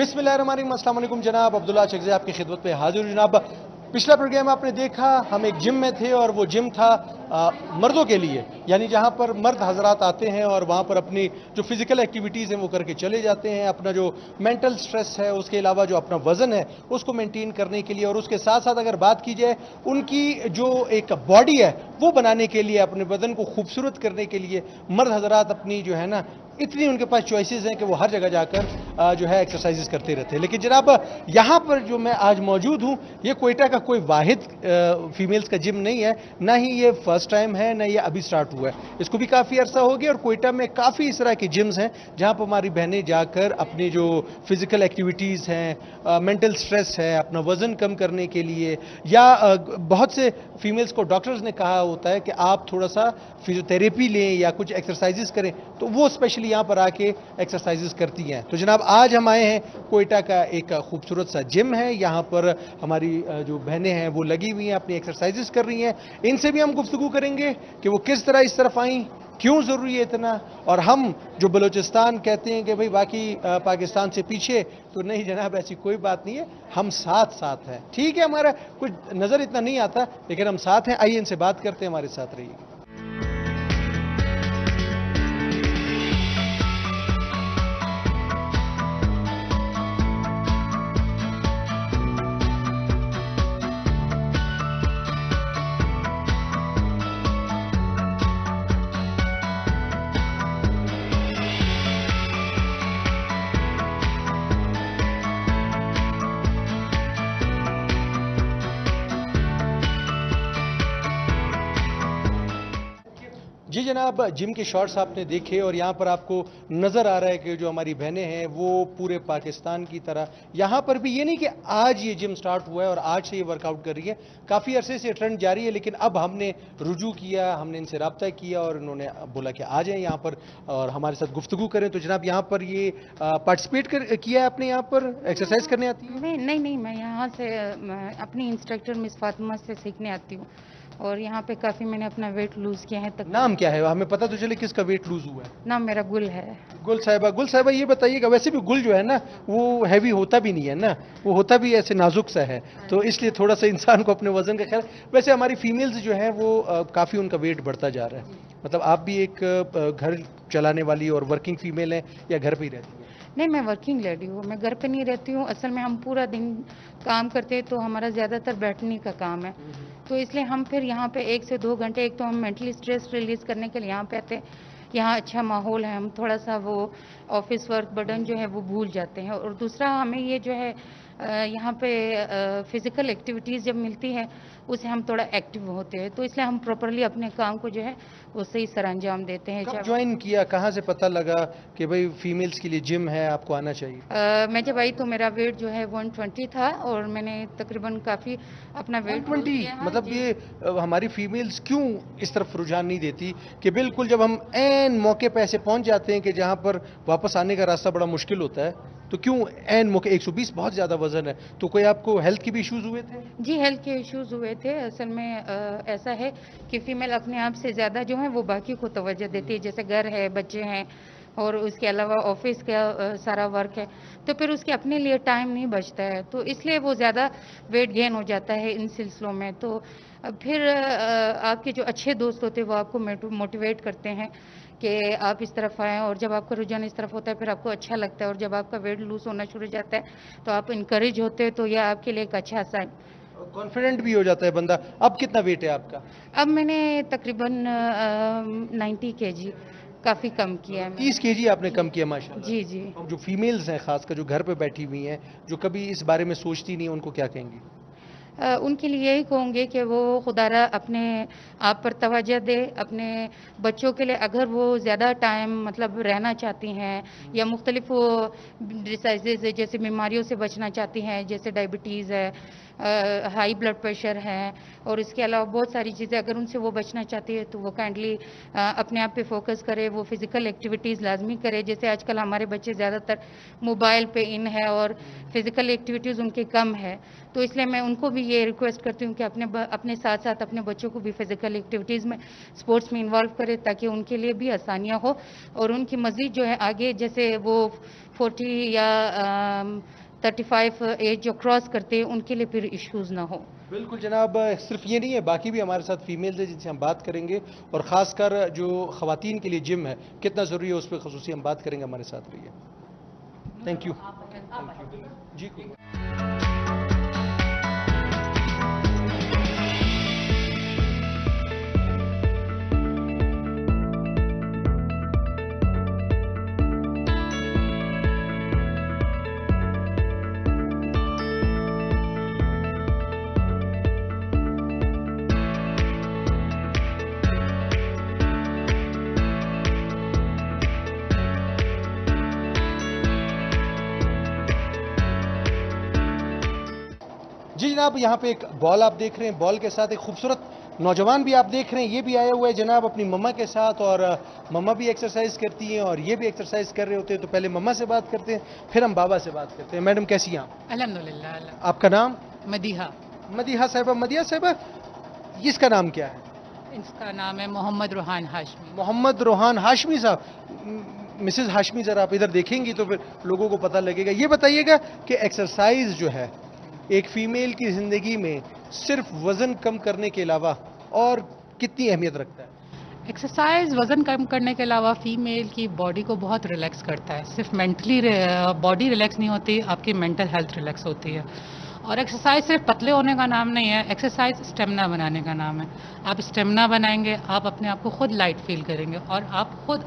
बिस्मिल्लाहिर्रहमानिर्रहीम, अस्सलाम वालेकुम जनाब। अब्दुल्ला चकज़ई आपकी खिदमत में हाजिर हूं जनाब। पिछला प्रोग्राम आपने देखा, हम एक जिम में थे और वो जिम था मर्दों के लिए, यानी जहां पर मर्द हजरात आते हैं और वहां पर अपनी जो फिजिकल एक्टिविटीज़ हैं वो करके चले जाते हैं, अपना जो मेंटल स्ट्रेस है, उसके अलावा जो अपना वजन है उसको मेंटेन करने के लिए, और उसके साथ साथ अगर बात की जाए उनकी जो एक बॉडी है वो बनाने के लिए, अपने बदन को खूबसूरत करने के लिए मर्द हजरात अपनी जो है ना, इतनी उनके पास चॉइसेस हैं कि वो हर जगह जाकर जो है एक्सरसाइजेस करते रहते हैं। लेकिन जनाब, यहाँ पर जो मैं आज मौजूद हूँ, ये कोयटा का कोई वाहिद फीमेल्स का जिम नहीं है, ना ही ये फर्स्ट टाइम है, ना ये अभी स्टार्ट हुआ है। इसको भी काफ़ी अरसा हो गया और कोयटा में काफ़ी इस तरह के जिम्स हैं जहाँ पर हमारी बहनें जाकर अपनी जो फिजिकल एक्टिविटीज़ हैं, मेंटल स्ट्रेस है, अपना वज़न कम करने के लिए, या बहुत से फीमेल्स को डॉक्टर्स ने कहा होता है कि आप थोड़ा सा फिजियोथेरेपी लें या कुछ एक्सरसाइजेस करें, तो वो स्पेशली यहाँ पर आके एक्सरसाइजेस करती हैं। तो जनाब, आज हम आए हैं, कोयटा का एक खूबसूरत सा जिम है, यहाँ पर हमारी जो बहनें हैं वो लगी हुई हैं, अपनी एक्सरसाइजेस कर रही हैं। इनसे भी हम गुफ्तगू करेंगे कि वो किस तरह इस तरफ आई, क्यों ज़रूरी है इतना, और हम जो बलूचिस्तान कहते हैं कि भाई बाकी पाकिस्तान से पीछे, तो नहीं जनाब, ऐसी कोई बात नहीं है, हम साथ साथ हैं। ठीक है, हमारा कुछ नज़र इतना नहीं आता लेकिन हम साथ हैं। आइए इनसे बात करते हैं, हमारे साथ रहिए। जी जनाब, जिम के शॉट्स आपने देखे और यहाँ पर आपको नज़र आ रहा है कि जो हमारी बहनें हैं वो पूरे पाकिस्तान की तरह यहाँ पर भी, ये नहीं कि आज ये जिम स्टार्ट हुआ है और आज से ये वर्कआउट कर रही है, काफ़ी अरसे से ट्रेंड जारी है। लेकिन अब हमने रुजू किया, हमने इनसे रब्ता किया और इन्होंने बोला कि आ जाएं यहाँ पर और हमारे साथ गुफ्तगू करें। तो जनाब, यहाँ पर ये पार्टिसिपेट किया है आपने, यहाँ पर एक्सरसाइज करने आती है? नहीं, मैं यहाँ से अपनी इंस्ट्रक्टर मिस फातिमा से सीखने आती हूँ और यहाँ पे काफ़ी मैंने अपना वेट लूज़ किया है तक। नाम क्या है, हमें पता तो चले किसका वेट लूज हुआ है? नाम मेरा गुल है। गुल साहिबा, गुल साहिबा ये बताइएगा, वैसे भी गुल जो है ना वो हैवी होता भी नहीं है ना, वो होता भी ऐसे नाजुक सा है, तो इसलिए थोड़ा सा इंसान को अपने वजन का ख्याल। वैसे हमारी फीमेल्स जो है वो काफ़ी उनका वेट बढ़ता जा रहा है। मतलब आप भी एक घर चलाने वाली और वर्किंग फीमेल हैं या घर पे ही रहती हैं? नहीं, मैं वर्किंग लेडी हूँ, मैं घर पे नहीं रहती हूँ। असल में हम पूरा दिन काम करते हैं तो हमारा ज़्यादातर बैठने का काम है, तो इसलिए हम फिर यहाँ पे 1 से 2 घंटे, एक तो हम मेंटली स्ट्रेस रिलीज़ करने के लिए यहाँ पे आते हैं, यहाँ अच्छा माहौल है, हम थोड़ा सा वो ऑफिस वर्क बर्डन जो है वो भूल जाते हैं, और दूसरा हमें ये जो है यहाँ पे फिज़िकल एक्टिविटीज़ जब मिलती है उससे हम थोड़ा एक्टिव होते हैं, तो इसलिए हम प्रॉपरली अपने काम को जो है वो सही सर अंजाम देते हैं। कब ज्वाइन किया, कहाँ से पता लगा कि भाई फीमेल्स के लिए जिम है, आपको आना चाहिए? मैं जब आई तो मेरा वेट जो है 120 था और मैंने तकरीबन काफ़ी अपना वेट 120? मतलब ये हमारी फीमेल्स क्यों इस तरफ रुझान नहीं देती कि बिल्कुल जब हम एन मौके पे ऐसे पहुंच जाते हैं कि जहां पर वापस आने का रास्ता बड़ा मुश्किल होता है, तो क्यों एन मौके? 120 बहुत ज़्यादा वजन है, तो कोई आपको हेल्थ के भी इश्यूज हुए थे? जी, हेल्थ के इश्यूज़ हुए थे। असल में ऐसा है कि फ़ीमेल अपने आप से ज़्यादा जो है वो बाकी को तवज्जो देती है, जैसे घर है, बच्चे हैं और उसके अलावा ऑफिस का सारा वर्क है, तो फिर उसके अपने लिए टाइम नहीं बचता है, तो इसलिए वो ज़्यादा वेट गेन हो जाता है इन सिलसिलों में। तो फिर आपके जो अच्छे दोस्त होते हैं वो आपको मोटिवेट करते हैं कि आप इस तरफ आएँ, और जब आपका रुझान इस तरफ होता है फिर आपको अच्छा लगता है, और जब आपका वेट लूज़ होना शुरू हो जाता है तो आप इनकरेज होते हैं, तो यह आपके लिए एक अच्छा साइन। कॉन्फिडेंट भी हो जाता है बंदा। अब कितना वेट है आपका? अब मैंने तकरीबन 90 केजी काफ़ी कम किया है 30 केजी आपने कम किया, माशाल्लाह। जी, जी। अब जो फीमेल्स हैं, खासकर जो घर पे बैठी हुई हैं, जो कभी इस बारे में सोचती नहीं, उनको क्या कहेंगी? उनके लिए यही कहूँगी कि वो खुदारा अपने आप पर तवज्जो दे, अपने बच्चों के लिए अगर वो ज़्यादा टाइम मतलब रहना चाहती हैं या मुख्तलिफ वो डिसीज़ेज़ जैसे बीमारियों से बचना चाहती हैं, जैसे डायबिटीज़ है हाई ब्लड प्रेशर है और इसके अलावा बहुत सारी चीज़ें, अगर उनसे वो बचना चाहती है तो वो काइंडली अपने आप पे फोकस करे, वो फिज़िकल एक्टिविटीज़ लाजमी करे। जैसे आजकल हमारे बच्चे ज़्यादातर मोबाइल पे इन है और फिज़िकल एक्टिविटीज़ उनकी कम है, तो इसलिए मैं उनको भी ये रिक्वेस्ट करती हूँ कि अपने साथ साथ अपने बच्चों को भी फिज़िकल एक्टिविटीज़ में, स्पोर्ट्स में इन्वॉल्व करें, ताकि उनके लिए भी आसानियाँ हो और उनकी मज़ीद जो है आगे जैसे वो 40 या 35 एज जो क्रॉस करते हैं उनके लिए फिर इश्यूज़ ना हो। बिल्कुल जनाब, सिर्फ ये नहीं है, बाकी भी हमारे साथ फीमेल्स है जिनसे हम बात करेंगे और ख़ासकर जो ख़वातीन के लिए जिम है कितना ज़रूरी है उस पर खसूसी हम बात करेंगे। हमारे साथ रहिए। थैंक यू जी। जी जनाब, यहाँ पे एक बॉल आप देख रहे हैं, बॉल के साथ एक खूबसूरत नौजवान भी आप देख रहे हैं, ये भी आया हुआ है जनाब अपनी मम्मा के साथ, और मम्मा भी एक्सरसाइज करती हैं और ये भी एक्सरसाइज कर रहे होते हैं। तो पहले मम्मा से बात करते हैं, फिर हम बाबा से बात करते हैं। मैडम कैसी हैं आप? अल्हम्दुलिल्लाह। आपका नाम? मदीहा। मदीहा साहिबा। मदीहा साहिबा, इसका नाम क्या है? इसका नाम है मोहम्मद रूहान हाशमी। मोहम्मद रूहान हाशमी साहब। मिसेज हाशमी, जरा आप इधर देखेंगी तो फिर लोगों को पता लगेगा। ये बताइएगा कि एक्सरसाइज जो है एक फीमेल की ज़िंदगी में सिर्फ वज़न कम करने के अलावा और कितनी अहमियत रखता है? एक्सरसाइज वज़न कम करने के अलावा फ़ीमेल की बॉडी को बहुत रिलैक्स करता है। सिर्फ मेंटली बॉडी रिलैक्स नहीं होती, आपकी मेंटल हेल्थ रिलैक्स होती है। और एक्सरसाइज सिर्फ पतले होने का नाम नहीं है, एक्सरसाइज स्टेमिना बनाने का नाम है। आप स्टेमिना बनाएंगे, आप अपने आप को खुद लाइट फील करेंगे और आप खुद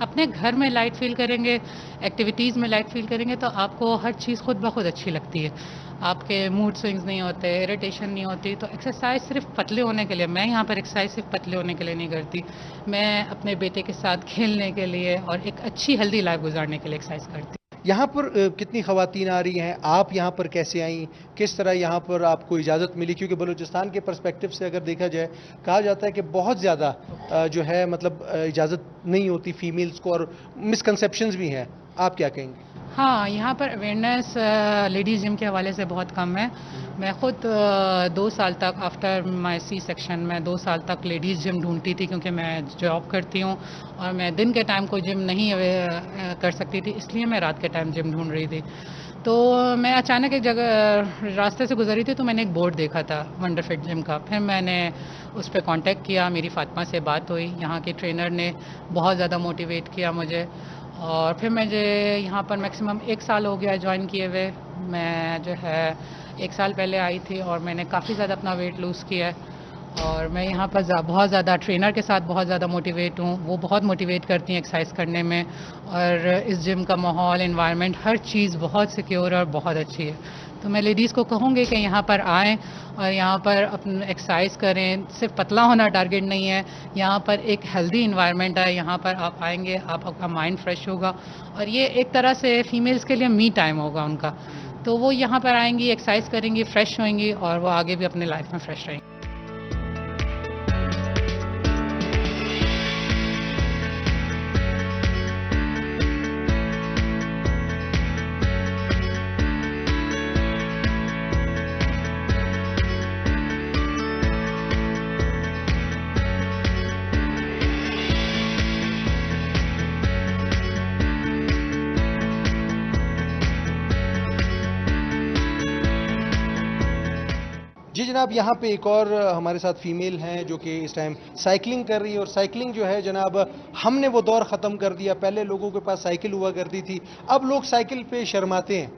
अपने घर में लाइट फील करेंगे, एक्टिविटीज़ में लाइट फील करेंगे, तो आपको हर चीज़ खुद ब खुद अच्छी लगती है। आपके मूड स्विंग्स नहीं होते, इरिटेशन नहीं होती। तो एक्सरसाइज सिर्फ पतले होने के लिए, मैं यहाँ पर एक्सरसाइज सिर्फ पतले होने के लिए नहीं करती, मैं अपने बेटे के साथ खेलने के लिए और एक अच्छी हेल्दी लाइफ गुजारने के लिए एक्सरसाइज करती हूँ। यहाँ पर कितनी ख़वातीन आ रही हैं? आप यहाँ पर कैसे आई? किस तरह यहाँ पर आपको इजाज़त मिली? क्योंकि बलूचिस्तान के पर्सपेक्टिव से अगर देखा जाए, कहा जाता है कि बहुत ज़्यादा जो है मतलब इजाज़त नहीं होती फ़ीमेल्स को और मिसकंसेप्शंस भी हैं। आप क्या कहेंगे? हाँ, यहाँ पर अवेयरनेस लेडीज़ जिम के हवाले से बहुत कम है। मैं ख़ुद 2 साल तक आफ्टर माई सी सेक्शन में 2 साल तक लेडीज़ जिम ढूंढती थी, क्योंकि मैं जॉब करती हूँ और मैं दिन के टाइम को जिम नहीं कर सकती थी, इसलिए मैं रात के टाइम जिम ढूंढ रही थी। तो मैं अचानक एक जगह रास्ते से गुजरी थी, तो मैंने एक बोर्ड देखा था वंडर फिट जिम का। फिर मैंने उस पर कांटेक्ट किया, मेरी फ़ातिमा से बात हुई, यहाँ के ट्रेनर ने बहुत ज़्यादा मोटिवेट किया मुझे और फिर मुझे यहाँ पर मैक्सिमम 1 साल हो गया ज्वाइन किए हुए। मैं जो है 1 साल पहले आई थी और मैंने काफ़ी ज़्यादा अपना वेट लूज़ किया है और मैं यहाँ पर बहुत ज़्यादा ट्रेनर के साथ बहुत ज़्यादा मोटिवेट हूँ। वो बहुत मोटिवेट करती हैं एक्सरसाइज करने में और इस जिम का माहौल, एनवायरनमेंट, हर चीज़ बहुत सिक्योर और बहुत अच्छी है। तो मैं लेडीज़ को कहूँगी कि यहाँ पर आएँ और यहाँ पर अपना एक्सरसाइज करें। सिर्फ पतला होना टारगेट नहीं है, यहाँ पर एक हेल्दी इन्वायरमेंट है। यहाँ पर आप आएंगे, आपका माइंड फ्रेश होगा और ये एक तरह से फीमेल्स के लिए मी टाइम होगा उनका। तो वो यहाँ पर आएंगी, एक्सरसाइज करेंगी, फ्रेश होंगी और वो आगे भी अपने लाइफ में फ्रेश रहेंगी। जी जनाब, यहाँ पे एक और हमारे साथ फीमेल हैं जो कि इस टाइम साइकिलिंग कर रही है। और साइकिलिंग जो है जनाब, हमने वो दौर ख़त्म कर दिया। पहले लोगों के पास साइकिल हुआ करती थी, अब लोग साइकिल पे शर्माते हैं,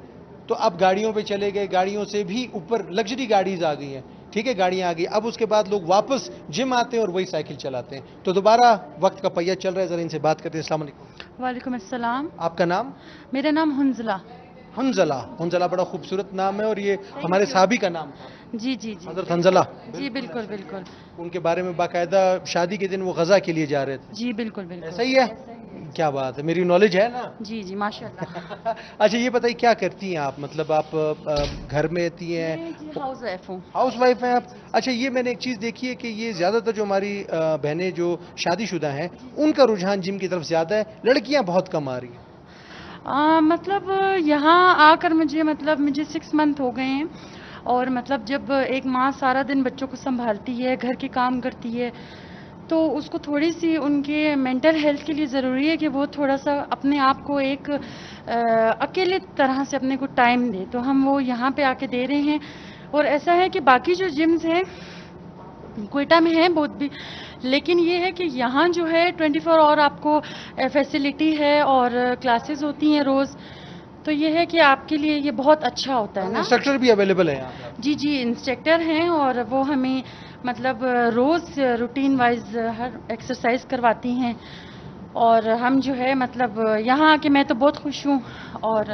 तो अब गाड़ियों पे चले गए। गाड़ियों से भी ऊपर लग्जरी गाड़ीज आ गई हैं, ठीक है, गाड़ियाँ आ गई। अब उसके बाद लोग वापस जिम आते हैं और वही साइकिल चलाते हैं। तो दोबारा वक्त का पहिया चल रहा है, ज़रा इनसे बात करते हैं। अस्सलाम वालेकुम। वालेकुम अस्सलाम। आपका नाम? मेरा नाम हुंजला। हंजला। हंजला बड़ा खूबसूरत नाम है और ये हमारे साहबी का नाम था, जी जी जी हजरत हंजला। जी बिल्कुल बिल्कुल। उनके बारे में बाकायदा शादी के दिन वो गज़ा के लिए जा रहे थे। जी बिल्कुल बिल्कुल। ऐसा ही है? क्या बात है, मेरी नॉलेज है ना। जी जी माशाल्लाह। अच्छा ये बताइए क्या करती हैं आप, मतलब आप घर में रहती हैं, मैं जी हाउस वाइफ हूँ। हाउस वाइफ हैं आप? अच्छा ये मैंने एक चीज़ देखी है कि ये ज़्यादातर जो हमारी बहनें जो शादीशुदा हैं उनका रुझान जिम की तरफ ज़्यादा है, लड़कियां बहुत कम आ रही हैं। मतलब यहाँ आकर मुझे 6 मंथ हो गए हैं। और मतलब जब एक माँ सारा दिन बच्चों को संभालती है, घर के काम करती है, तो उसको थोड़ी सी उनके मेंटल हेल्थ के लिए ज़रूरी है कि वो थोड़ा सा अपने आप को एक अकेले तरह से अपने को टाइम दे। तो हम वो यहाँ पे आके दे रहे हैं। और ऐसा है कि बाकी जो जिम्स हैं क्वेटा में है बहुत भी, लेकिन ये है कि यहाँ जो है 24 आवर आपको फैसिलिटी है और क्लासेस होती हैं रोज़। तो ये है कि आपके लिए ये बहुत अच्छा होता है ना। इंस्ट्रक्टर भी अवेलेबल है यहाँ पे? जी जी इंस्ट्रक्टर हैं और वो हमें मतलब रोज़ रूटीन वाइज हर एक्सरसाइज करवाती हैं। और हम जो है मतलब यहाँ आके मैं तो बहुत खुश हूँ और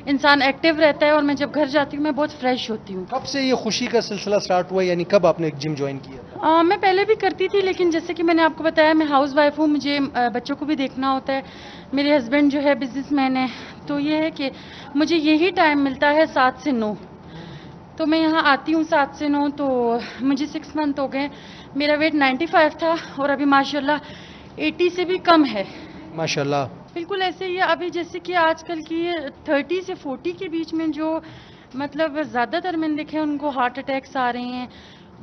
इंसान एक्टिव रहता है। और मैं जब घर जाती हूँ मैं बहुत फ्रेश होती हूँ। कब से ये खुशी का सिलसिला स्टार्ट हुआ, यानी कब आपने जिम ज्वाइन किया था? मैं पहले भी करती थी, लेकिन जैसे कि मैंने आपको बताया मैं हाउस वाइफ हूँ, मुझे बच्चों को भी देखना होता है। मेरे हस्बैंड जो है बिजनेसमैन है, तो ये है कि मुझे यही टाइम मिलता है 7 से 9। तो मैं यहाँ आती हूँ 7 से 9। तो मुझे 6 मंथ हो गए। मेरा वेट 95 था और अभी माशाल्लाह 80 से भी कम है। माशाल्लाह। बिल्कुल ऐसे ही है। अभी जैसे कि आजकल की 30 से 40 के बीच में जो मतलब ज़्यादातर मैंने देखे हैं उनको हार्ट अटैक्स आ रहे हैं।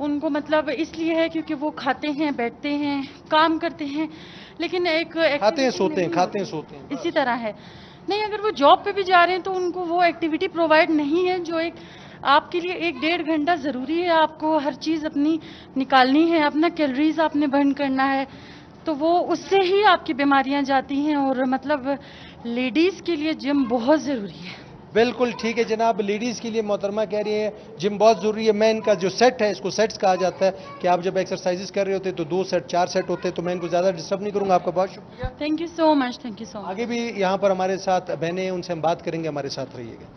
उनको मतलब इसलिए है क्योंकि वो खाते हैं, बैठते हैं, काम करते हैं, लेकिन एक खाते हैं activity सोते हैं, नहीं खाते हैं होती। सोते हैं। इसी तरह है। नहीं, अगर वो जॉब पे भी जा रहे हैं तो उनको वो एक्टिविटी प्रोवाइड नहीं है जो एक आपके लिए 1-1.5 घंटा ज़रूरी है। आपको हर चीज़ अपनी निकालनी है, अपना कैलोरीज आपने बर्न करना है, तो वो उससे ही आपकी बीमारियां जाती हैं। और मतलब लेडीज़ के लिए जिम बहुत ज़रूरी है। बिल्कुल ठीक है जनाब, लेडीज़ के लिए मोहतरमा कह रही है जिम बहुत ज़रूरी है। मैं इनका जो सेट है, इसको सेट्स कहा जाता है कि आप जब एक्सरसाइजेस कर रहे होते हैं तो 2 सेट 4 सेट होते हैं। तो मैं इनको ज़्यादा डिस्टर्ब नहीं करूँगा। आपका बहुत शुक्रिया। Thank you so much, thank you so much. आगे भी यहाँ पर हमारे साथ बहनें हैं, उनसे हम बात करेंगे, हमारे साथ रहिएगा।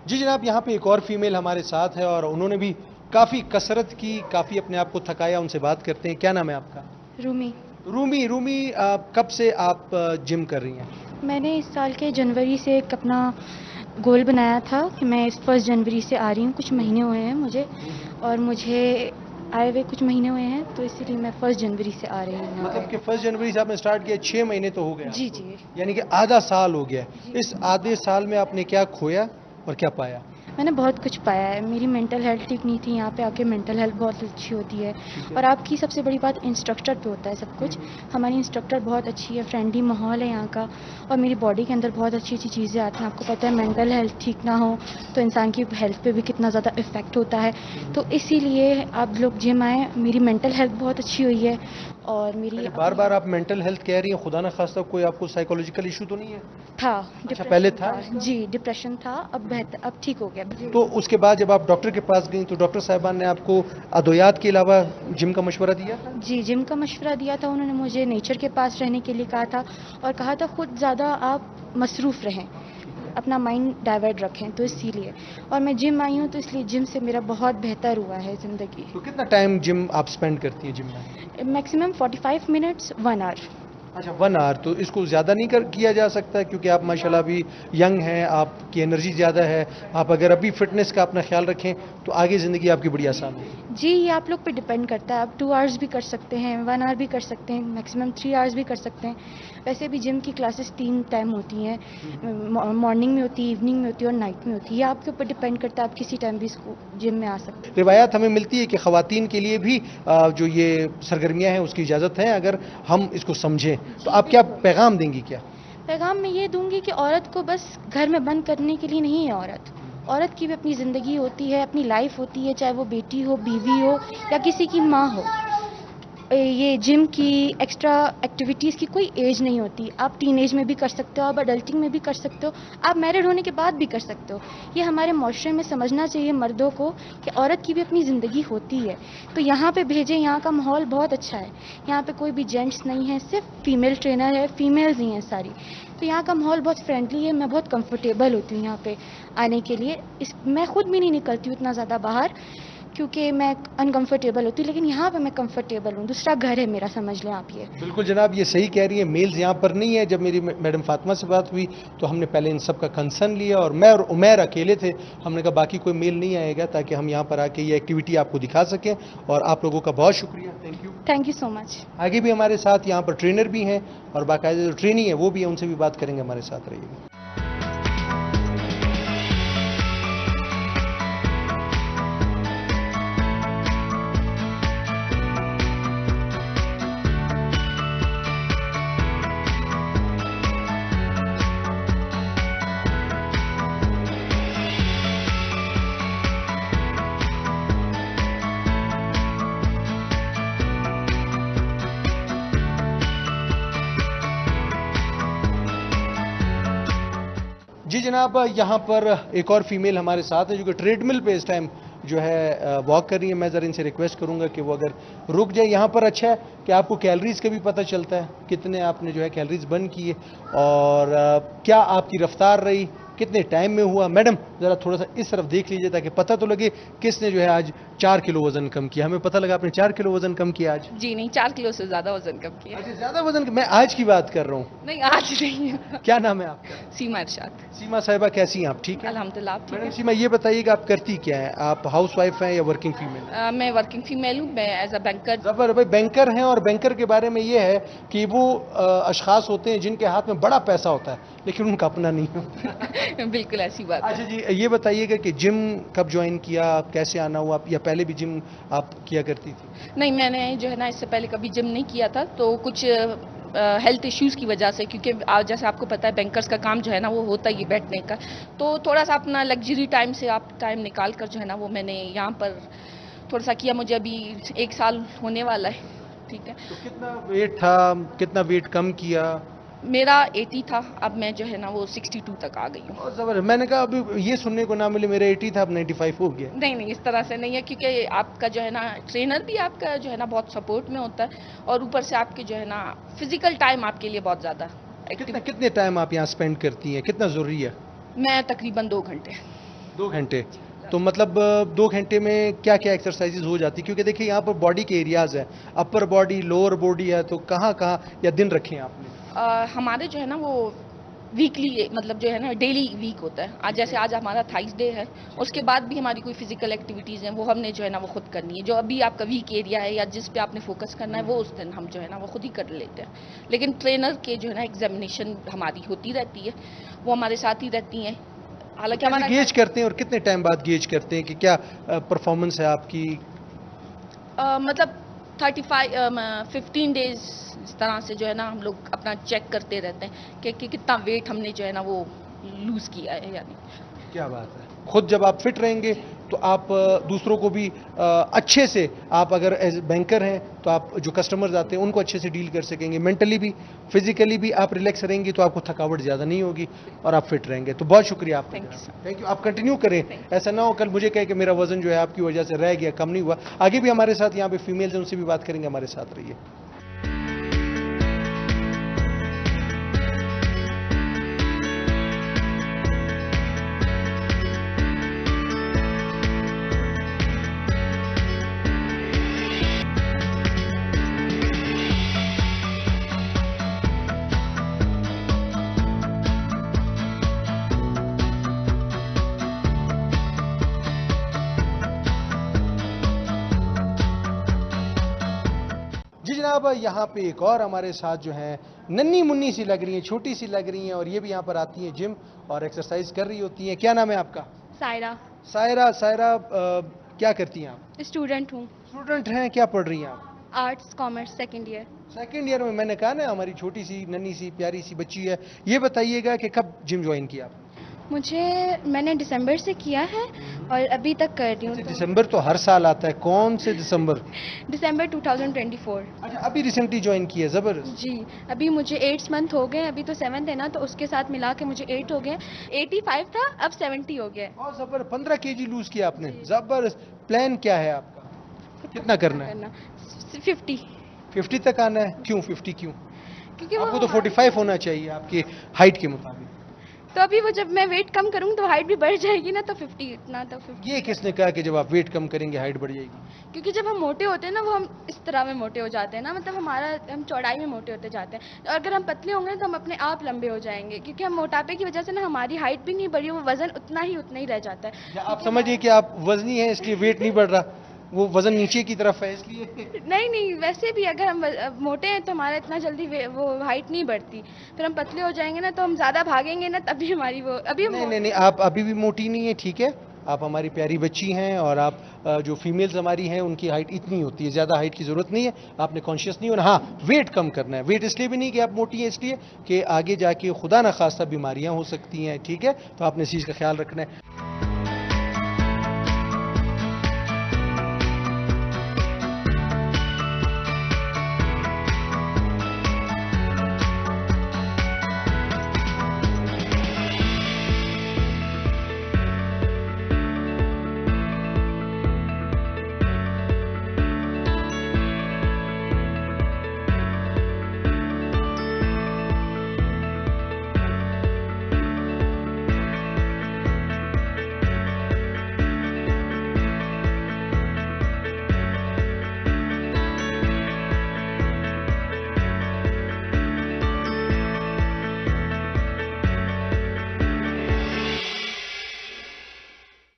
जी जनाब, यहाँ पे एक और फीमेल हमारे साथ है और उन्होंने भी काफ़ी कसरत की, काफ़ी अपने आप को थकाया। उनसे बात करते हैं। क्या नाम है आपका? रूमी। रूमी, कब से आप जिम कर रही हैं? मैंने इस साल के जनवरी से एक अपना गोल बनाया था कि मैं इस 1 जनवरी से आ रही हूँ। कुछ महीने हुए हैं मुझे, और मुझे आए हुए कुछ महीने हुए हैं, तो इसीलिए मैं 1 जनवरी से आ रही हूँ। मतलब कि 1 जनवरी से आपने स्टार्ट किया, 6 महीने तो हो गए। जी जी। यानी कि आधा साल हो गया। इस आधे साल में आपने क्या खोया और क्या पाया? मैंने बहुत कुछ पाया है। मेरी मेंटल हेल्थ ठीक नहीं थी, यहाँ पे आके मेंटल हेल्थ बहुत अच्छी होती है। और आपकी सबसे बड़ी बात इंस्ट्रक्टर पे होता है सब कुछ। हमारी इंस्ट्रक्टर बहुत अच्छी है, फ्रेंडली माहौल है यहाँ का, और मेरी बॉडी के अंदर बहुत अच्छी अच्छी चीज़ें आती हैं। आपको पता है मेंटल हेल्थ ठीक ना हो तो इंसान की हेल्थ पे भी कितना ज़्यादा इफेक्ट होता है। तो इसीलिए आप लोग जिम आए। मेरी मेंटल हेल्थ बहुत अच्छी हुई है। और मेरी बार बार आप मेंटल हेल्थ कह रही हैं, खुदा ना खास्ता कोई आपको साइकोलॉजिकल इशू तो नहीं है? था अच्छा, पहले था? जी, डिप्रेशन था। अब बेहतर, अब ठीक हो गया। तो उसके बाद जब आप डॉक्टर के पास गई तो डॉक्टर साहिबान ने आपको अद्वियात के अलावा जिम का मशवरा दिया? जी, जिम का मशवरा दिया था। उन्होंने मुझे नेचर के पास रहने के लिए कहा था, और कहा था खुद ज़्यादा आप मसरूफ़ रहें, अपना माइंड डाइवर्ट रखें। तो इसीलिए, और मैं जिम आई हूँ तो इसलिए जिम से मेरा बहुत बेहतर हुआ है ज़िंदगी। तो कितना टाइम जिम आप स्पेंड करती हैं जिम में? Maximum 45 minutes 1 hour. अच्छा, 1 आवर। तो इसको ज़्यादा नहीं किया जा सकता है, क्योंकि आप माशाल्लाह अभी यंग हैं, आपकी एनर्जी ज़्यादा है। आप अगर अभी फिटनेस का अपना ख्याल रखें तो आगे ज़िंदगी आपकी बड़ी आसान होगी। जी, ये आप लोग पे डिपेंड करता है। आप 2 आवर्स भी कर सकते हैं, 1 आवर भी कर सकते हैं, मैक्सिमम 3 आवर्स भी कर सकते हैं। वैसे भी जिम की क्लासेस 3 टाइम होती हैं, मॉर्निंग में होती है, इवनिंग में होती है और नाइट में होती है। ये आपके ऊपर डिपेंड करता है, आप किसी टाइम भी जिम में आ सकते हैं। रिवायात हमें मिलती है कि ख़वातीन के लिए भी जो ये सरगर्मियाँ हैं उसकी इजाज़त है अगर हम इसको समझें। तो आप क्या पैगाम देंगी? क्या पैगाम मैं ये दूंगी कि औरत को बस घर में बंद करने के लिए नहीं है। औरत की भी अपनी ज़िंदगी होती है, अपनी लाइफ होती है, चाहे वो बेटी हो, बीवी हो या किसी की माँ हो। ये जिम की एक्स्ट्रा एक्टिविटीज़ की कोई एज नहीं होती। आप टीनेज में भी कर सकते हो, आप अडल्टिंग में भी कर सकते हो, आप मैरिड होने के बाद भी कर सकते हो। ये हमारे माशरे में समझना चाहिए मर्दों को कि औरत की भी अपनी ज़िंदगी होती है। तो यहाँ पे भेजें, यहाँ का माहौल बहुत अच्छा है। यहाँ पे कोई भी जेंट्स नहीं है, सिर्फ फीमेल ट्रेनर है, फीमेल्स ही हैं सारी। तो यहाँ का माहौल बहुत फ्रेंडली है, मैं बहुत कंफर्टेबल होती हूँ यहाँ पे आने के लिए। मैं खुद भी नहीं निकलती हूँ इतना ज़्यादा बाहर, क्योंकि मैं अनकंफर्टेबल होती हूँ, लेकिन यहाँ पे मैं कंफर्टेबल हूँ। दूसरा घर है मेरा, समझ लें आप ये। बिल्कुल जनाब, ये सही कह रही है, मेल्स यहाँ पर नहीं है। जब मेरी मैडम फातिमा से बात हुई तो हमने पहले इन सब का कंसर्न लिया, और मैं और उमैर अकेले थे। हमने कहा बाकी कोई मेल नहीं आएगा, ताकि हम यहाँ पर आके ये एक्टिविटी आपको दिखा सकें। और आप लोगों का बहुत शुक्रिया, थैंक यू सो मच। आगे भी हमारे साथ यहाँ पर ट्रेनर भी हैं और बाकायदा जो ट्रेनी है वो भी है, उनसे भी बात करेंगे। हमारे साथ रहिएगा। जी जनाब, यहाँ पर एक और फीमेल हमारे साथ है जो कि ट्रेडमिल पे इस टाइम जो है वॉक कर रही है। मैं ज़रा इनसे रिक्वेस्ट करूंगा कि वो अगर रुक जाए। यहाँ पर अच्छा है कि आपको कैलोरीज का भी पता चलता है, कितने आपने जो है कैलोरीज बर्न किए और क्या आपकी रफ्तार रही, कितने टाइम में हुआ। मैडम ज़रा थोड़ा सा इस तरफ देख लीजिए ताकि पता तो लगे किसने जो है आज 4 किलो वजन कम किया। हमें पता लगा आपने 4 किलो वजन कम किया आज। जी नहीं, 4 किलो से ज़्यादा वजन कम किया। अच्छा, ज़्यादा वजन, मैं आज की बात कर रहा हूँ। नहीं, आज नहीं है। क्या नाम है आपका? सीमा इरशाद। सीमा साहिबा, कैसी हैं आप? ठीक है अल्हम्दुलिल्लाह, आप ठीक मैडम। है? सीमा, ये बताइएगा आप करती क्या है? आप हाउस वाइफ हैं या वर्किंग फीमेल? मैं वर्किंग फीमेल हूँ। मैं एज अ बैंकर। जबर भाई, बैंकर हैं। और बैंकर के बारे में ये है कि वो अशखास होते हैं जिनके हाथ में बड़ा पैसा होता है लेकिन उनका अपना नहीं होता। बिल्कुल ऐसी बात है। अच्छा जी, ये बताइएगा कि जिम कब ज्वाइन किया, कैसे आना हुआ, या पहले भी जिम आप किया करती थी? नहीं, मैंने जो है ना इससे पहले कभी जिम नहीं किया था, तो कुछ हेल्थ इश्यूज़ की वजह से, क्योंकि जैसे आपको पता है बैंकर्स का काम जो है ना वो होता ही बैठने का, तो थोड़ा सा अपना लग्जरी टाइम से आप टाइम निकाल कर जो है ना वो मैंने यहाँ पर थोड़ा सा किया। मुझे अभी 1 साल होने वाला है। ठीक है। तो कितना वेट था, कितना वेट कम किया? मेरा 80 था, अब मैं जो है ना वो 62 तक आ गई हूँ। और जबरदस्त। मैंने कहा अभी ये सुनने को ना मिले मेरा 80 था अब 95 हो गया। नहीं नहीं, इस तरह से नहीं है, क्योंकि आपका जो है ना ट्रेनर भी आपका जो है ना बहुत सपोर्ट में होता है, और ऊपर से आपके जो है ना फिजिकल टाइम आपके लिए बहुत ज़्यादा कितने टाइम आप यहाँ स्पेंड करती हैं, कितना ज़रूरी है? मैं तकरीबन 2 घंटे। 2 घंटे? तो मतलब 2 घंटे में क्या क्या एक्सरसाइजेज हो जाती? क्योंकि देखिए यहाँ पर बॉडी के एरियाज है, अपर बॉडी, लोअर बॉडी है, तो कहाँ कहाँ या दिन रखे हैं आपने? हमारे जो है ना वो वीकली, मतलब जो है ना डेली वीक होता है। आज जैसे आज हमारा थाइस डे है, उसके बाद भी हमारी कोई फिजिकल एक्टिविटीज़ हैं वो हमने जो है ना वो खुद करनी है। जो अभी आपका वीक एरिया है या जिस पे आपने फोकस करना है वो उस दिन हम जो है ना वो खुद ही कर लेते हैं। लेकिन ट्रेनर के जो है ना एग्जामिनेशन हमारी होती रहती है, वो हमारे साथ ही रहती हैं। हालांकि हमारा गेज करते हैं और कितने टाइम बाद गेज करते हैं कि क्या परफॉर्मेंस है आपकी? मतलब 15 डेज इस तरह से जो है ना हम लोग अपना चेक करते रहते हैं कि कितना वेट हमने जो है ना वो लूज़ किया है या नहीं। क्या बात है। खुद जब आप फिट रहेंगे तो आप दूसरों को भी अच्छे से, आप अगर एज बैंकर हैं तो आप जो कस्टमर्स आते हैं उनको अच्छे से डील कर सकेंगे। मेंटली भी फिजिकली भी आप रिलैक्स रहेंगी तो आपको थकावट ज़्यादा नहीं होगी और आप फिट रहेंगे। तो बहुत शुक्रिया आपका। Thank you. आप कंटिन्यू करें, ऐसा ना हो कल मुझे कहे कि मेरा वजन जो है आपकी वजह से रह गया, कम नहीं हुआ। आगे भी हमारे साथ यहाँ पे फीमेल्स हैं, उनसे भी बात करेंगे। हमारे साथ रहिए। जी जनाब, यहाँ पे एक और हमारे साथ जो है नन्ही मुन्नी सी लग रही हैं, छोटी सी लग रही हैं, और ये भी यहाँ पर आती हैं जिम और एक्सरसाइज कर रही होती हैं। क्या नाम है आपका? सायरा। सायरा। सायरा, क्या करती हैं आप? स्टूडेंट हूँ। स्टूडेंट हैं, क्या पढ़ रही हैं आप? Arts commerce, second year. Second year में। मैंने कहा ना हमारी छोटी सी नन्ही सी प्यारी सी बच्ची है। ये बताइएगा कि कब जिम ज्वाइन किया आप? मैंने दिसंबर से किया है और अभी तक कर रही हूँ। दिसंबर तो हर साल आता है, कौन से दिसंबर? दिसंबर 2024। अच्छा, अभी रिसेंटली ज्वाइन किया, जबरदस्त। जी, अभी मुझे 8 मंथ हो गए, अभी तो 7th है ना, तो उसके साथ मिला के मुझे 8 हो गए। 85 था, अब 70 हो गया। और जबर 15 केजी लूज किया आपने, जबरदस्त। प्लान क्या है आपका, कितना करना है? 50। 50 तक आना है? क्यों 50 क्यों? क्योंकि आपको तो 45 होना चाहिए आपकी हाइट के मुताबिक। तो अभी वो जब मैं वेट कम करूँगी तो हाइट भी बढ़ जाएगी ना, तो 50 इतना तो 50। ये किसने कहा कि जब आप वेट कम करेंगे हाइट बढ़ जाएगी? क्योंकि जब हम मोटे होते हैं ना, वो हम इस तरह में मोटे हो जाते हैं ना, मतलब हम चौड़ाई में मोटे होते जाते हैं। और अगर हम पतले होंगे तो हम अपने आप लंबे हो जाएंगे, क्योंकि हम मोटापे की वजह से ना हमारी हाइट भी नहीं बढ़ी, वो वजन उतना ही रह जाता है। या आप समझिए कि आप वजनी हैं इसलिए वेट नहीं बढ़ रहा, वो वजन नीचे की तरफ है इसलिए। नहीं, वैसे भी अगर हम मोटे हैं तो हमारा इतना जल्दी वो हाइट नहीं बढ़ती। फिर हम पतले हो जाएंगे ना, तो हम ज़्यादा भागेंगे ना, तभी हमारी वो अभी नहीं, आप अभी भी मोटी नहीं है, ठीक है। आप हमारी प्यारी बच्ची हैं और आप जो फीमेल्स हमारी हैं उनकी हाइट इतनी होती है, ज़्यादा हाइट की ज़रूरत नहीं है, आपने कॉन्शियस नहीं होना। हाँ, वेट कम करना है। वेट इसलिए भी नहीं कि आप मोटी हैं, इसलिए कि आगे जाके खुदा न खास्ता बीमारियां हो सकती हैं, ठीक है। तो आपने इस चीज़ का ख्याल रखना है।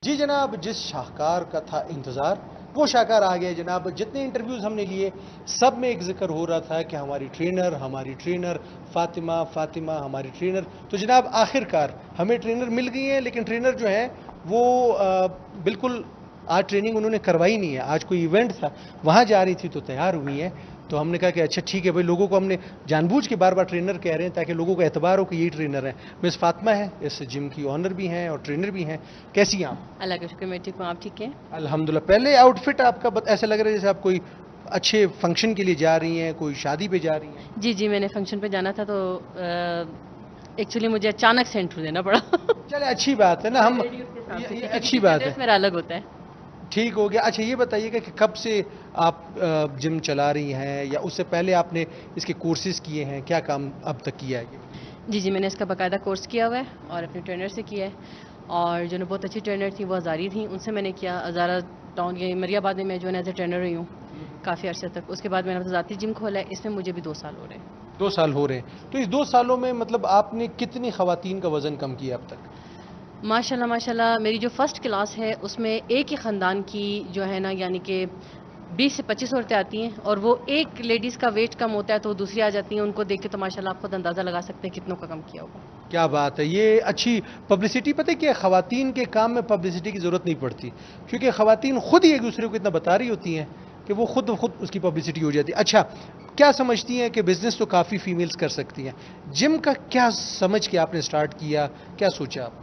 जी जनाब, जिस शाहकार का था इंतज़ार वो शाहकार आ गया जनाब। जितने इंटरव्यूज़ हमने लिए सब में एक जिक्र हो रहा था कि हमारी ट्रेनर फातिमा हमारी ट्रेनर। तो जनाब आखिरकार हमें ट्रेनर मिल गई है, लेकिन ट्रेनर जो है वो बिल्कुल आज ट्रेनिंग उन्होंने करवाई नहीं है। आज कोई इवेंट था, वहाँ जा रही थी तो तैयार हुई है। तो हमने कहा कि अच्छा ठीक है भाई, लोगों को हमने जानबूझ के बार बार ट्रेनर कह रहे हैं ताकि लोगों को एतबार हो कि यही ट्रेनर है। मिस फातिमा है, इस जिम की ऑनर भी हैं और ट्रेनर भी हैं। कैसी हैं आप? अल्लाह का शुक्र, मैं ठीक हूँ, आप ठीक हैं? अल्हम्दुलिल्लाह। पहले आउटफिट आपका ऐसा लग रहा है जैसे आप कोई अच्छे फंक्शन के लिए जा रही हैं, कोई शादी पे जा रही हैं। जी, मैंने फंक्शन पे जाना था तो एक्चुअली मुझे अचानक से इंटरव्यू देना पड़ा। चले अच्छी बात है ना, हम ये अच्छी बात है, मेरा अलग होता है। ठीक हो गया। अच्छा ये बताइएगा कि कब से आप जिम चला रही हैं या उससे पहले आपने इसके कोर्सेज किए हैं, क्या काम अब तक किया है? जी, मैंने इसका बाकायदा कोर्स किया हुआ है और अपने ट्रेनर से किया है। और जो बहुत अच्छी ट्रेनर थी वो हज़ारी थी, उनसे मैंने किया। हज़ारा टाउन ये मरियाबाद में मैं जो है एज ए ट्रेनर रही हूँ काफ़ी अर्से तक। उसके बाद मैंने ज़ाती जिम खोला है, इसमें मुझे भी 2 साल हो रहे हैं। 2 साल हो रहे हैं। तो इस 2 सालों में मतलब आपने कितनी ख़वातीन का वज़न कम किया अब तक? माशाल्लाह मेरी जो फ़र्स्ट क्लास है उसमें एक ही ख़ानदान की जो है ना, यानी कि 20 से 25 औरतें आती हैं और वो एक लेडीज़ का वेट कम होता है तो वो दूसरी आ जाती हैं। उनको देख के तो माशाल्लाह आप खुद अंदाज़ा लगा सकते हैं कितनों का कम किया होगा। क्या बात है, ये अच्छी पब्लिसिटी। पता है कि ख़वातीन के काम में पब्लिसिटी की ज़रूरत नहीं पड़ती, क्योंकि ख़वातीन खुद ही एक दूसरे को इतना बता रही होती हैं कि वो खुद उसकी पब्लिसिटी हो जाती है। अच्छा, क्या समझती हैं कि बिज़नेस तो काफ़ी फीमेल्स कर सकती हैं, जिम का क्या समझ के आपने स्टार्ट किया, क्या सोचा आप?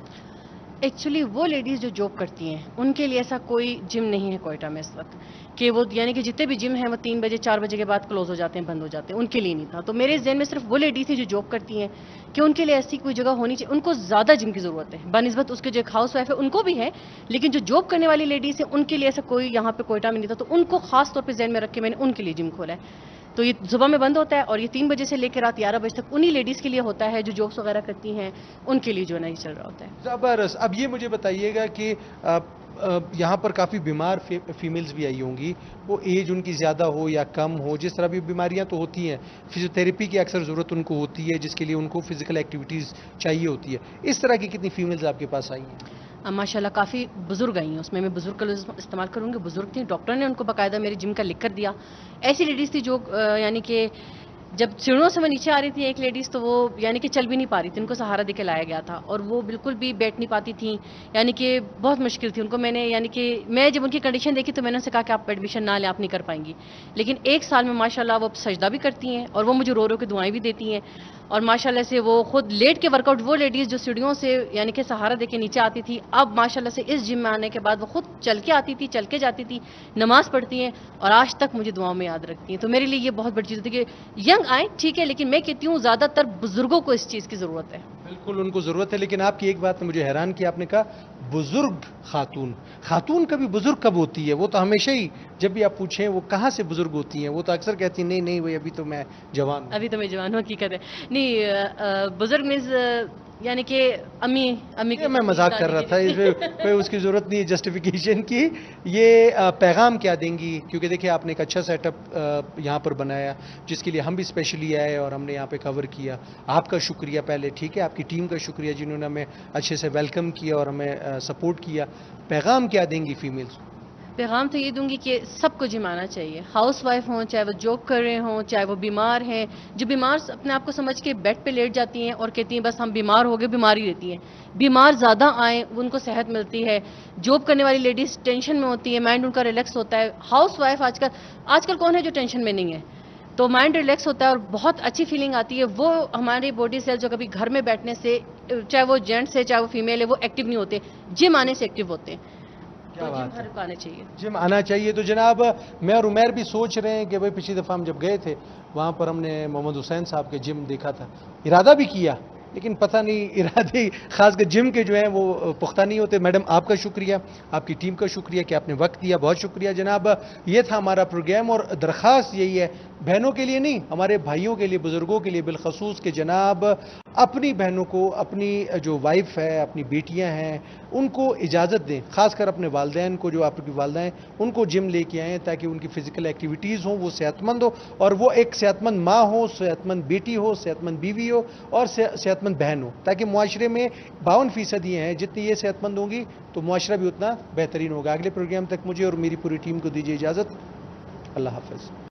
एक्चुअली वो लेडीज़ जो जॉब करती हैं उनके लिए ऐसा कोई जिम नहीं है कोयटा में इस वक्त, कि वो यानी कि जितने भी जिम हैं वो 3 बजे 4 बजे के बाद क्लोज हो जाते हैं, बंद हो जाते हैं। उनके लिए नहीं था। तो मेरे जहन में सिर्फ वो लेडीज़ थी जो जॉब करती हैं कि उनके लिए ऐसी कोई जगह होनी चाहिए। उनको ज़्यादा जिम की ज़रूरत है बनिस्बत उसके जो एक हाउस वाइफ है उनको भी है, लेकिन जो जॉब करने वाली लेडीज़ है उनके लिए ऐसा कोई यहाँ पे कोयटा में नहीं था। तो उनको खास तौर पर जहन में रख के मैंने उनके लिए जिम खोला है। तो ये सुबह में बंद होता है और ये 3 बजे से लेकर रात 11 बजे तक उन्हीं लेडीज़ के लिए होता है जो जॉब्स वगैरह करती हैं, उनके लिए जो है ना ये चल रहा होता है। ज़बरदस्त। अब ये मुझे बताइएगा कि यहाँ पर काफ़ी बीमार फीमेल्स भी आई होंगी, वो एज उनकी ज़्यादा हो या कम हो, जिस तरह भी बीमारियाँ तो होती हैं, फिजियोथेरेपी की अक्सर ज़रूरत उनको होती है जिसके लिए उनको फिजिकल एक्टिविटीज़ चाहिए होती है। इस तरह की कितनी फीमेल्स आपके पास आई हैं? माशाल्लाह काफ़ी बुजुर्ग आई हैं। उसमें मैं बुजुर्ग का इस्तेमाल करूँगी। बुजुर्ग थी, डॉक्टर ने उनको बाकायदा मेरे जिम का लिख कर दिया। ऐसी लेडीज़ थी जो यानी कि जब सीढ़ियों से मैं नीचे आ रही थी एक लेडीज़, तो वो यानी कि चल भी नहीं पा रही थी, उनको सहारा देके लाया गया था और वो बिल्कुल भी बैठ नहीं पाती थी, यानी कि बहुत मुश्किल थी उनको। मैंने यानी कि मैं जब उनकी कंडीशन देखी तो मैंने उनसे कहा कि आप एडमिशन ना लें, आप नहीं कर पाएंगी। लेकिन 1 साल में माशाल्लाह वो सजदा भी करती हैं और वो मुझे रो रो के दुआएं भी देती हैं और माशाल्लाह से वो खुद लेट के वर्कआउट, वो लेडीज़ जो सीढ़ियों से यानी कि सहारा देके नीचे आती थी, अब माशाल्लाह से इस जिम में आने के बाद वो खुद चल के आती थी, चल के जाती थी, नमाज पढ़ती हैं और आज तक मुझे दुआओं में याद रखती हैं। तो मेरे लिए ये बहुत बड़ी चीज़ होती है कि यंग आए ठीक है, लेकिन मैं कहती हूँ ज़्यादातर बुजुर्गों को इस चीज़ की ज़रूरत है। बिल्कुल उनको ज़रूरत है, लेकिन आपकी एक बात ने मुझे हैरान किया, आपने कहा बुजुर्ग खातून। खातून कभी बुजुर्ग कब होती है? वो तो हमेशा ही जब भी आप पूछें वो कहाँ से बुजुर्ग होती हैं, वो तो अक्सर कहती हैं नहीं नहीं भाई अभी तो मैं जवान हूँ। अभी तो मैं जवान हूँ, हकीकत है। नहीं, बुजुर्ग मीन्स यानी कि अम्मी अम्मी ये मैं मजाक कर रहा था, इसमें कोई उसकी ज़रूरत नहीं है जस्टिफिकेशन की। ये पैगाम क्या देंगी? क्योंकि देखिए आपने एक अच्छा सेटअप यहाँ पर बनाया जिसके लिए हम भी स्पेशली आए और हमने यहाँ पे कवर किया। आपका शुक्रिया पहले, ठीक है, आपकी टीम का शुक्रिया जिन्होंने हमें अच्छे से वेलकम किया और हमें सपोर्ट किया। पैगाम क्या देंगी फीमेल्स? पैगाम तो ये दूंगी कि सबको जिम आना चाहिए, हाउस वाइफ हों, चाहे वो जॉब कर रहे हों, चाहे वो बीमार हैं। जो बीमार अपने आप को समझ के बेड पे लेट जाती हैं और कहती हैं बस हम बीमार हो गए, बीमारी रहती हैं। बीमार ज़्यादा आए, उनको सेहत मिलती है। जॉब करने वाली लेडीज़ टेंशन में होती है, माइंड उनका रिलैक्स होता है। हाउस वाइफ आजकल कौन है जो टेंशन में नहीं है? तो माइंड रिलैक्स होता है और बहुत अच्छी फीलिंग आती है। वो हमारी बॉडी सेल जो कभी घर में बैठने से, चाहे वो जेंट्स है चाहे वो फीमेल है, वो एक्टिव नहीं होते, जिम आने से एक्टिव होते हैं। क्या तो जिम बात है, हर को आना चाहिए। जिम आना चाहिए। तो जनाब मैं और उमैर भी सोच रहे हैं कि भाई पिछली दफ़ा हम जब गए थे वहाँ पर हमने मोहम्मद हुसैन साहब के जिम देखा था, इरादा भी किया, लेकिन पता नहीं इरादे खासकर जिम के जो हैं वो पुख्ता नहीं होते। मैडम आपका शुक्रिया, आपकी टीम का शुक्रिया कि आपने वक्त दिया, बहुत शुक्रिया जनाब। ये था हमारा प्रोग्राम और दरख्वास्त यही है, बहनों के लिए नहीं, हमारे भाइयों के लिए, बुज़ुर्गों के लिए बिलखसूस के जनाब अपनी बहनों को, अपनी जो वाइफ है, अपनी बेटियां हैं, उनको इजाज़त दें, खासकर अपने वालदैन को, जो आपकी वालदा हैं उनको जिम लेके आएँ ताकि उनकी फ़िज़िकल एक्टिविटीज़ हों, वो सेहतमंद हो और वो एक सेहतमंद माँ हो, सेहतमंद बेटी हो, सेहतमंद बीवी हो और सेहतमंद बहन हो, ताकि मुआशरे में 52% ये हैं, जितनी ये सेहतमंद होंगी तो मुआशरा भी उतना बेहतरीन होगा। अगले प्रोग्राम तक मुझे और मेरी पूरी टीम को दीजिए इजाज़त। अल्लाह हाफ़िज़।